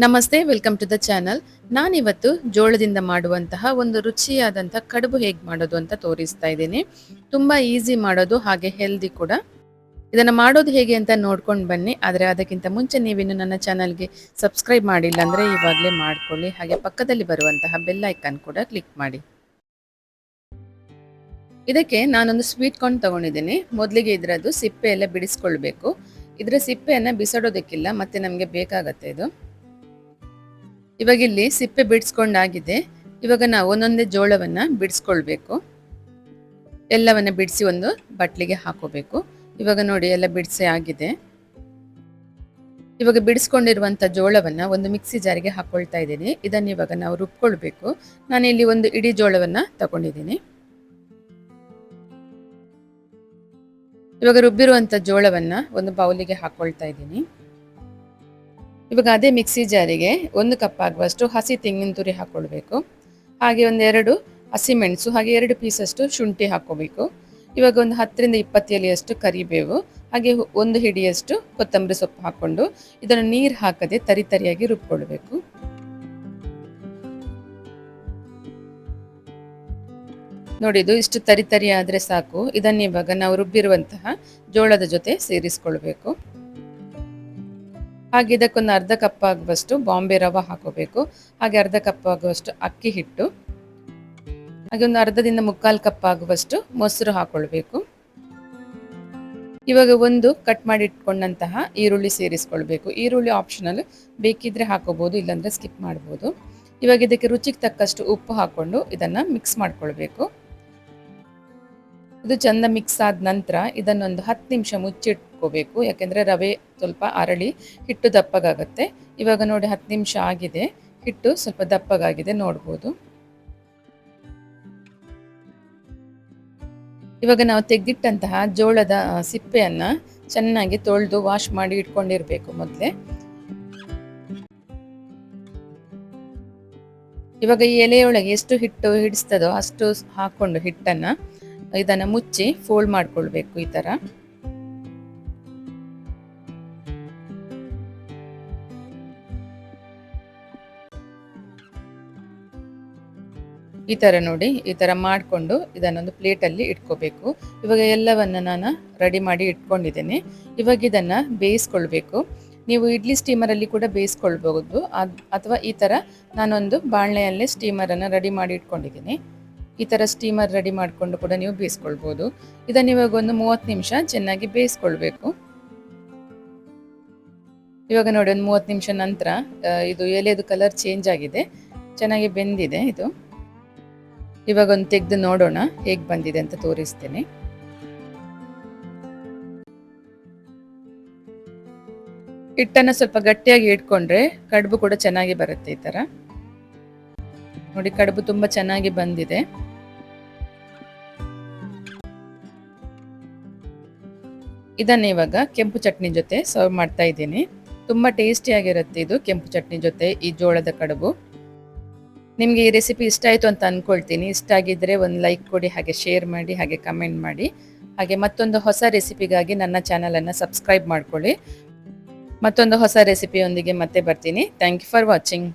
ನಮಸ್ತೆ, welcome to the channel. ನಾನಿವತ್ತು ಜೋಳದಿಂದ ಮಾಡುವಂತಹ ಒಂದು ರುಚಿಯಾದಂಥ ಕಡುಬು ಹೇಗೆ ಮಾಡೋದು ಅಂತ ತೋರಿಸ್ತಾ ಇದ್ದೀನಿ. ತುಂಬ ಈಸಿ ಮಾಡೋದು, ಹಾಗೆ ಹೆಲ್ದಿ ಕೂಡ. ಇದನ್ನು ಮಾಡೋದು ಹೇಗೆ ಅಂತ ನೋಡ್ಕೊಂಡು ಬನ್ನಿ. ಆದರೆ ಅದಕ್ಕಿಂತ ಮುಂಚೆ ನೀವಿನ್ನು ನನ್ನ ಚಾನಲ್ಗೆ ಸಬ್ಸ್ಕ್ರೈಬ್ ಮಾಡಿಲ್ಲ ಅಂದರೆ ಇವಾಗಲೇ ಮಾಡ್ಕೊಳ್ಳಿ. ಹಾಗೆ ಪಕ್ಕದಲ್ಲಿ ಬರುವಂತಹ ಬೆಲ್ ಐಕಾನ್ ಕೂಡ ಕ್ಲಿಕ್ ಮಾಡಿ. ಇದಕ್ಕೆ ನಾನೊಂದು ಸ್ವೀಟ್ ಕಾರ್ನ್ ತಗೊಂಡಿದ್ದೀನಿ. ಮೊದಲಿಗೆ ಇದರದ್ದು ಸಿಪ್ಪೆ ಎಲ್ಲ ಬಿಡಿಸ್ಕೊಳ್ಬೇಕು. ಇದರ ಸಿಪ್ಪೆಯನ್ನು ಬಿಸಾಡೋದಕ್ಕಿಲ್ಲ, ಮತ್ತೆ ನಮಗೆ ಬೇಕಾಗತ್ತೆ ಇದು. ಇವಾಗ ಇಲ್ಲಿ ಸಿಪ್ಪೆ ಬಿಡಿಸ್ಕೊಂಡಾಗಿದೆ. ಇವಾಗ ನಾವು ಒಂದೊಂದೇ ಜೋಳವನ್ನ ಬಿಡಿಸ್ಕೊಳ್ಬೇಕು. ಎಲ್ಲವನ್ನ ಬಿಡಿಸಿ ಒಂದು ಬಟ್ಲಿಗೆ ಹಾಕೋಬೇಕು. ಇವಾಗ ನೋಡಿ ಎಲ್ಲ ಬಿಡಿಸಿ ಆಗಿದೆ. ಇವಾಗ ಬಿಡಿಸ್ಕೊಂಡಿರುವಂಥ ಜೋಳವನ್ನ ಒಂದು ಮಿಕ್ಸಿ ಜಾರಿಗೆ ಹಾಕೊಳ್ತಾ ಇದ್ದೀನಿ. ಇದನ್ನು ಇವಾಗ ನಾವು ರುಬ್ಕೊಳ್ಬೇಕು. ನಾನು ಇಲ್ಲಿ ಒಂದು ಇಡೀ ಜೋಳವನ್ನ ತಗೊಂಡಿದ್ದೀನಿ. ಇವಾಗ ರುಬ್ಬಿರುವಂಥ ಜೋಳವನ್ನ ಒಂದು ಬೌಲಿಗೆ ಹಾಕೊಳ್ತಾ ಇದ್ದೀನಿ. ಇವಾಗ ಅದೇ ಮಿಕ್ಸಿ ಜಾರಿಗೆ 1 ಕಪ್ ಆಗುವಷ್ಟು ಹಸಿ ತೆಂಗಿನ ತುರಿ ಹಾಕೊಳ್ಬೇಕು. ಹಾಗೆ ಒಂದೆರಡು ಹಸಿಮೆಣಸು, ಹಾಗೆ 2 ಪೀಸಷ್ಟು ಶುಂಠಿ ಹಾಕೋಬೇಕು. ಇವಾಗ ಒಂದು 10ರಿಂದ 20 ಎಲೆಯಷ್ಟು ಕರಿಬೇವು, ಹಾಗೆ 1 ಹಿಡಿಯಷ್ಟು ಕೊತ್ತಂಬರಿ ಸೊಪ್ಪು ಹಾಕೊಂಡು ಇದನ್ನು ನೀರು ಹಾಕದೆ ತರಿಯಾಗಿ ರುಬ್ಕೊಳ್ಬೇಕು. ನೋಡಿ, ಇದು ಇಷ್ಟು ತರಿ ಆದ್ರೆ ಸಾಕು. ಇದನ್ನ ಇವಾಗ ನಾವು ರುಬ್ಬಿರುವಂತಹ ಜೋಳದ ಜೊತೆ ಸೇರಿಸ್ಕೊಳ್ಬೇಕು. ಹಾಗೆ ಇದಕ್ಕೊಂದು ಅರ್ಧ ಕಪ್ ಆಗುವಷ್ಟು ಬಾಂಬೆ ರವೆ ಹಾಕೋಬೇಕು. ಹಾಗೆ ಅರ್ಧ ಕಪ್ ಆಗುವಷ್ಟು ಅಕ್ಕಿ ಹಿಟ್ಟು, ಹಾಗೆ ಒಂದು ಅರ್ಧದಿಂದ 3/4 ಕಪ್ ಆಗುವಷ್ಟು ಮೊಸರು ಹಾಕೊಳ್ಬೇಕು. ಇವಾಗ ಒಂದು ಕಟ್ ಮಾಡಿ ಇಟ್ಕೊಂಡಂತಹ ಈರುಳ್ಳಿ ಸೇರಿಸ್ಕೊಳ್ಬೇಕು. ಈರುಳ್ಳಿ ಆಪ್ಷನಲ್, ಬೇಕಿದ್ರೆ ಹಾಕೋಬಹುದು, ಇಲ್ಲಾಂದ್ರೆ ಸ್ಕಿಪ್ ಮಾಡ್ಬೋದು. ಇವಾಗ ಇದಕ್ಕೆ ರುಚಿಗೆ ತಕ್ಕಷ್ಟು ಉಪ್ಪು ಹಾಕೊಂಡು ಇದನ್ನ ಮಿಕ್ಸ್ ಮಾಡ್ಕೊಳ್ಬೇಕು. ಇದು ಚಂದ ಮಿಕ್ಸ್ ಆದ ನಂತರ ಇದನ್ನೊಂದು 10 ನಿಮಿಷ ಮುಚ್ಚಿಟ್ಕೋಬೇಕು. ಯಾಕೆಂದ್ರೆ ರವೆ ಸ್ವಲ್ಪ ಅರಳಿ ಹಿಟ್ಟು ದಪ್ಪಗಾಗತ್ತೆ. ಇವಾಗ ನೋಡಿ 10 ನಿಮಿಷ ಆಗಿದೆ, ಹಿಟ್ಟು ಸ್ವಲ್ಪ ದಪ್ಪಗಾಗಿದೆ ನೋಡ್ಬೋದು. ಇವಾಗ ನಾವು ತೆಗೆದಿಟ್ಟಂತಹ ಜೋಳದ ಸಿಪ್ಪೆಯನ್ನ ಚೆನ್ನಾಗಿ ತೊಳೆದು ವಾಶ್ ಮಾಡಿ ಇಟ್ಕೊಂಡಿರ್ಬೇಕು ಮೊದಲೇ. ಇವಾಗ ಈ ಎಲೆಯೊಳಗೆ ಎಷ್ಟು ಹಿಟ್ಟು ಹಿಡಿಸ್ತದೋ ಅಷ್ಟು ಹಾಕೊಂಡು ಹಿಟ್ಟನ್ನ ಇದನ್ನ ಮುಚ್ಚಿ ಫೋಲ್ಡ್ ಮಾಡ್ಕೊಳ್ಬೇಕು. ಈ ತರ ನೋಡಿ, ಈ ತರ ಮಾಡಿಕೊಂಡು ಇದನ್ನೊಂದು ಪ್ಲೇಟಲ್ಲಿ ಇಟ್ಕೋಬೇಕು. ಇವಾಗ ಎಲ್ಲವನ್ನ ನಾನು ರೆಡಿ ಮಾಡಿ ಇಟ್ಕೊಂಡಿದ್ದೇನೆ. ಇವಾಗ ಇದನ್ನ ಬೇಯಿಸ್ಕೊಳ್ಬೇಕು. ನೀವು ಇಡ್ಲಿ ಸ್ಟೀಮರಲ್ಲಿ ಕೂಡ ಬೇಯಿಸ್ಕೊಳ್ಬಹುದು, ಅಥವಾ ಈ ತರ ನಾನೊಂದು ಬಾಣಲೆಯಲ್ಲೇ ಸ್ಟೀಮರನ್ನು ರೆಡಿ ಮಾಡಿ ಇಟ್ಕೊಂಡಿದ್ದೀನಿ. ಈ ತರ ಸ್ಟೀಮರ್ ರೆಡಿ ಮಾಡಿಕೊಂಡು ಕೂಡ ನೀವು ಬೇಯಿಸ್ಕೊಳ್ಬಹುದು. ಇದನ್ನ ಇವಾಗ ಒಂದು 30 ನಿಮಿಷ ಚೆನ್ನಾಗಿ ಬೇಯಿಸ್ಕೊಳ್ಬೇಕು. ಇವಾಗ ನೋಡಿ, ಒಂದು 30 ನಿಮಿಷ ನಂತರ ಇದು ಎಲೆದು ಕಲರ್ ಚೇಂಜ್ ಆಗಿದೆ, ಚೆನ್ನಾಗಿ ಬೆಂದಿದೆ ಇದು. ಇವಾಗ ಒಂದು ತೆಗೆದು ನೋಡೋಣ ಹೇಗೆ ಬಂದಿದೆ ಅಂತ ತೋರಿಸ್ತೇನೆ. ಹಿಟ್ಟನ್ನ ಸ್ವಲ್ಪ ಗಟ್ಟಿಯಾಗಿ ಇಟ್ಕೊಂಡ್ರೆ ಕಡುಬು ಕೂಡ ಚೆನ್ನಾಗಿ ಬರುತ್ತೆ. ಈ ತರ ನೋಡಿ, ಕಡುಬು ತುಂಬಾ ಚೆನ್ನಾಗಿ ಬಂದಿದೆ. ಇದನ್ನ ಇವಾಗ ಕೆಂಪು ಚಟ್ನಿ ಜೊತೆ ಸರ್ವ್ ಮಾಡ್ತಾ ಇದ್ದೀನಿ. ತುಂಬಾ ಟೇಸ್ಟಿ ಆಗಿರುತ್ತೆ ಇದು ಕೆಂಪು ಚಟ್ನಿ ಜೊತೆ ಈ ಜೋಳದ ಕಡುಬು. ನಿಮಗೆ ಈ ರೆಸಿಪಿ ಇಷ್ಟ ಆಯಿತು ಅಂತ ಅಂದ್ಕೊಳ್ತೀನಿ. ಇಷ್ಟ ಆಗಿದ್ರೆ ಒಂದು ಲೈಕ್ ಕೊಡಿ, ಹಾಗೆ ಶೇರ್ ಮಾಡಿ, ಹಾಗೆ ಕಮೆಂಟ್ ಮಾಡಿ. ಹಾಗೆ ಮತ್ತೊಂದು ಹೊಸ ರೆಸಿಪಿಗಾಗಿ ನನ್ನ ಚಾನಲನ್ನು ಸಬ್ಸ್ಕ್ರೈಬ್ ಮಾಡ್ಕೊಳ್ಳಿ. ಮತ್ತೊಂದು ಹೊಸ ರೆಸಿಪಿಯೊಂದಿಗೆ ಮತ್ತೆ ಬರ್ತೀನಿ. Thank you for watching.